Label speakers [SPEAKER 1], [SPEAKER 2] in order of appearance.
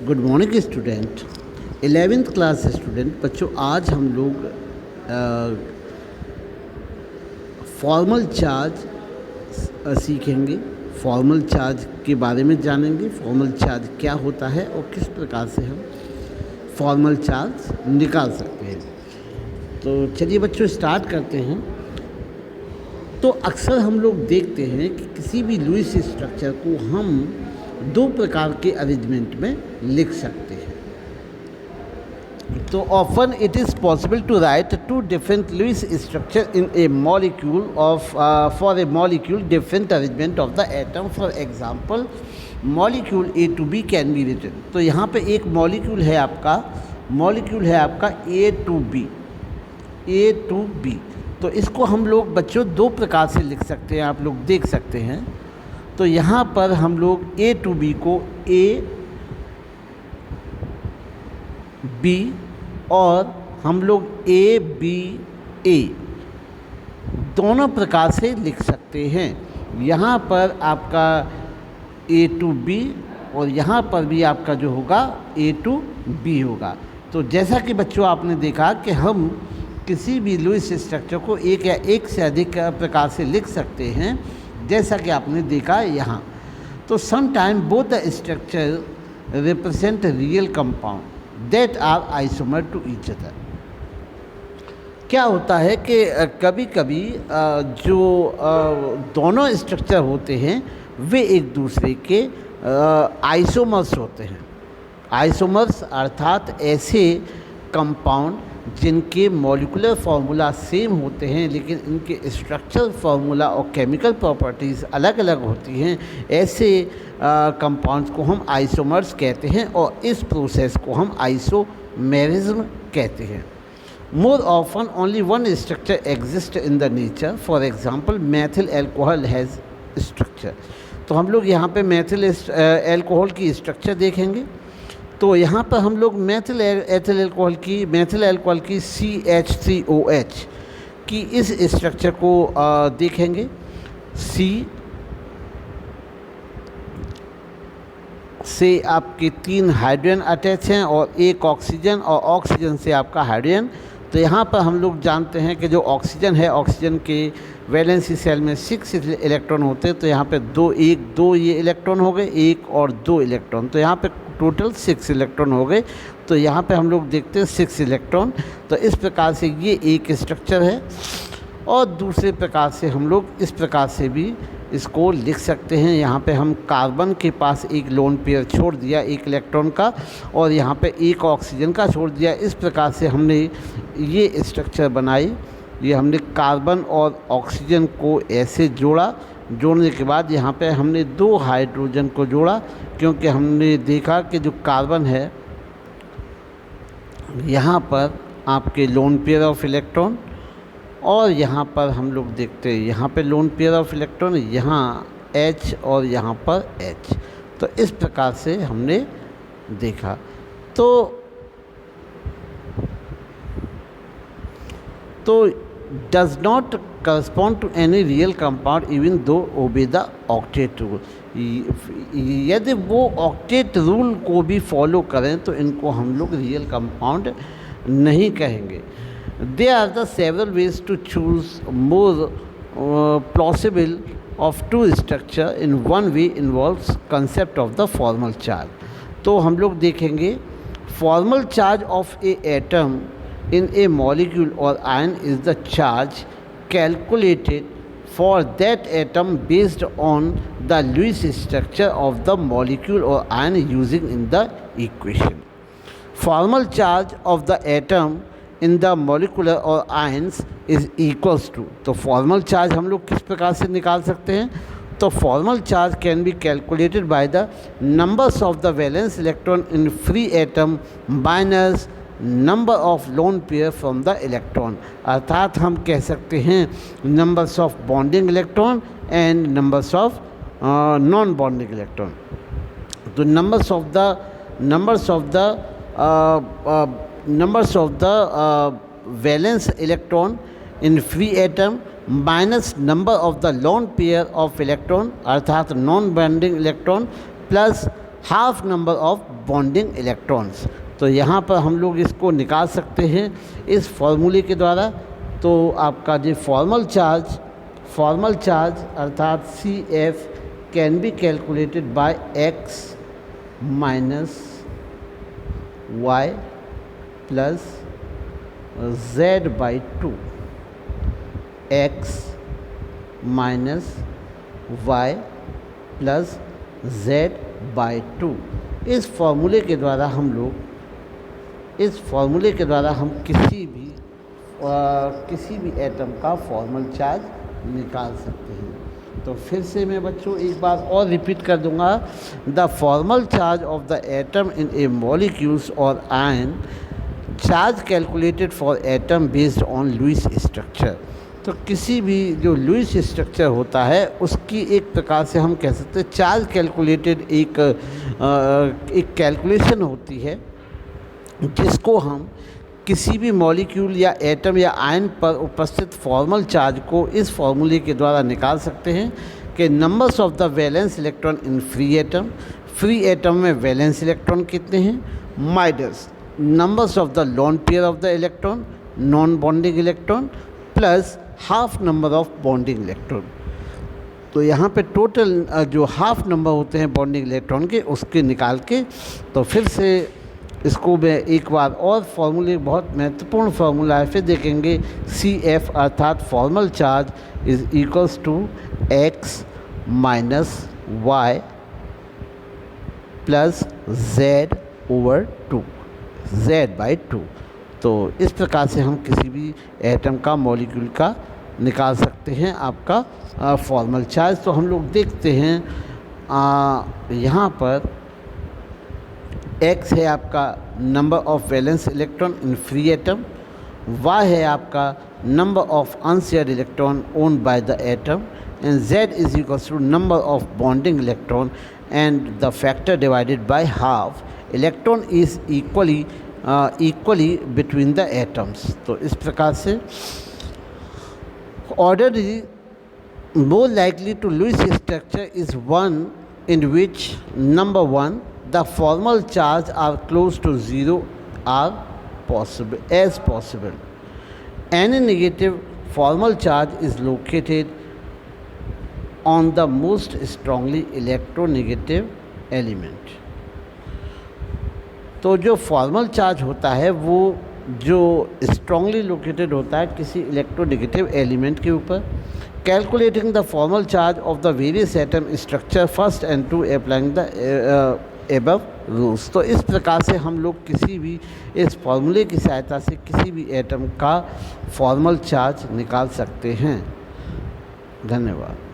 [SPEAKER 1] Good morning student. 11th class student बच्चों, आज हम लोग फॉर्मल चार्ज सीखेंगे। फॉर्मल चार्ज के बारे में जानेंगे। फॉर्मल चार्ज क्या होता है और किस प्रकार से हम फॉर्मल चार्ज निकाल सकते हैं। तो चलिए बच्चों स्टार्ट करते हैं। तो अक्सर हम लोग देखते हैं कि किसी भी लुईस स्ट्रक्चर को हम दो प्रकार के अरेंजमेंट में लिख सकते हैं। तो often it is possible to write to different Lewis structure in a molecule of for a molecule different arrangement of the atom. For example molecule A two B can be written. तो यहाँ पे एक molecule है आपका ए two B. तो इसको हम लोग बच्चों दो प्रकार से लिख सकते हैं, आप लोग देख सकते हैं। तो यहाँ पर हम लोग ए टू बी को ए बी और हम लोग ए बी ए दोनों प्रकार से लिख सकते हैं। यहाँ पर आपका ए टू बी और यहाँ पर भी आपका जो होगा ए टू बी होगा। तो जैसा कि बच्चों आपने देखा कि हम किसी भी लुईस स्ट्रक्चर को एक या एक से अधिक प्रकार से लिख सकते हैं, जैसा कि आपने देखा यहाँ। तो some time both the structure represent real compound that are isomer to each other. क्या होता है कि कभी कभी जो दोनों स्ट्रक्चर होते हैं वे एक दूसरे के आइसोमर्स होते हैं। आइसोमर्स अर्थात ऐसे कंपाउंड जिनके मॉलिक्यूलर फार्मूला सेम होते हैं लेकिन इनके स्ट्रक्चरल फार्मूला और केमिकल प्रॉपर्टीज़ अलग अलग होती हैं, ऐसे कंपाउंड्स को हम आइसोमर्स कहते हैं और इस प्रोसेस को हम आइसोमेरिज्म कहते हैं। More often only one structure exist in the nature. For example Maithil alcohol has structure. तो हम लोग यहाँ पे मैथिल अल्कोहल की स्ट्रक्चर देखेंगे। तो यहाँ पर हम लोग मैथिल अल्कोहल की CH3OH की इस स्ट्रक्चर को देखेंगे। C से आपके 3 हाइड्रोजन अटैच हैं और एक ऑक्सीजन, और ऑक्सीजन से आपका हाइड्रोजन। तो यहाँ पर हम लोग जानते हैं कि जो ऑक्सीजन है, ऑक्सीजन के वैलेंसी सेल में 6 इलेक्ट्रॉन होते हैं। तो यहाँ पे 2 ये इलेक्ट्रॉन हो गए, 1 और 2 इलेक्ट्रॉन। तो यहाँ पे टोटल 6 इलेक्ट्रॉन हो गए। तो यहाँ पे हम लोग देखते हैं 6 इलेक्ट्रॉन। तो इस प्रकार से ये एक स्ट्रक्चर है। और दूसरे प्रकार से हम लोग इस प्रकार से भी इसको लिख सकते हैं। यहाँ पे हम कार्बन के पास एक लोन पेयर छोड़ दिया 1 इलेक्ट्रॉन का, और यहाँ पे एक ऑक्सीजन का छोड़ दिया। इस प्रकार से हमने ये स्ट्रक्चर बनाई। ये हमने कार्बन और ऑक्सीजन को ऐसे जोड़ा। जोड़ने के बाद यहाँ पे हमने 2 हाइड्रोजन को जोड़ा, क्योंकि हमने देखा कि जो कार्बन है यहाँ पर आपके लोन पेयर ऑफ इलेक्ट्रॉन, और यहाँ पर हम लोग देखते हैं यहाँ पे लोन पेयर ऑफ इलेक्ट्रॉन, यहाँ H और यहाँ पर H। तो इस प्रकार से हमने देखा। तो does not correspond to any real compound even though obey the octet rule. यदि वो ऑक्टेट रूल को भी फॉलो करें तो इनको हम लोग रियल कंपाउंड नहीं कहेंगे। There are the several ways to choose more plausible of two structure. In one way involves concept of the formal charge. तो हम लोग देखेंगे formal charge of a atom in a molecule or ion is the charge calculated for that atom based on the Lewis structure of the molecule or ion using in the equation. Formal charge of the atom in the molecular और ions is equals to. तो formal charge हम लोग किस प्रकार से निकाल सकते हैं? तो formal charge can be calculated by the numbers of the valence electron in free atom minus number of lone pair from the electron. अर्थात हम कह सकते हैं numbers of bonding electron and numbers of non bonding electron. तो numbers of the valence electron in free atom minus number of the lone pair of electron अर्थात non bonding electron plus half number of bonding electrons. तो यहाँ पर हम लोग इसको निकाल सकते हैं इस फॉर्मूले के द्वारा। तो आपका जो फॉर्मल चार्ज अर्थात CF can be calculated by x minus y plus z by 2, x minus y plus z by 2। इस फॉर्मूले के द्वारा हम किसी भी एटम का फॉर्मल चार्ज निकाल सकते हैं। तो फिर से मैं बच्चों एक बार और रिपीट कर दूंगा, the formal charge of the atom in a molecules और ion charge calculated for atom based on Lewis structure. तो किसी भी जो लुईस स्ट्रक्चर होता है उसकी एक प्रकार से हम कह सकते हैं चार्ज कैलकुलेटेड एक कैलकुलेशन होती है, जिसको हम किसी भी मॉलिक्यूल या एटम या आयन पर उपस्थित फॉर्मल चार्ज को इस फॉर्मूले के द्वारा निकाल सकते हैं कि numbers of the valence electron in free atom में वैलेंस इलेक्ट्रॉन कितने हैं, minus numbers of the lone pair of the electron non bonding electron plus half number of bonding electron. तो यहाँ पे टोटल जो हाफ नंबर होते हैं bonding electron के उसके निकाल के, तो फिर से इसको मैं एक बार और फॉर्मूले बहुत महत्वपूर्ण फार्मूला है फिर देखेंगे। CF अर्थात formal charge is equals to x minus y plus z over 2, z by 2। तो इस प्रकार से हम किसी भी एटम का मॉलिक्यूल का निकाल सकते हैं आपका फॉर्मल चार्ज। तो हम लोग देखते हैं यहाँ पर x है आपका number of valence electron in free atom, y है आपका number of unshared electron owned by the atom, and z is equal to number of bonding electron and the factor divided by half electron is equally between the atoms. तो इस प्रकार से order is more likely to Lewis structure is one in which number 1 the formal charge are close to 0 are possible. Any negative formal charge is located on the most strongly electronegative element. तो जो formal charge होता है वो जो strongly located होता है किसी electronegative element के ऊपर। Calculating the formal charge of the various atom structure first and two applying the above rules. तो इस प्रकार से हम लोग किसी भी इस फॉर्मूले की सहायता से किसी भी एटम का फॉर्मल चार्ज निकाल सकते हैं। धन्यवाद।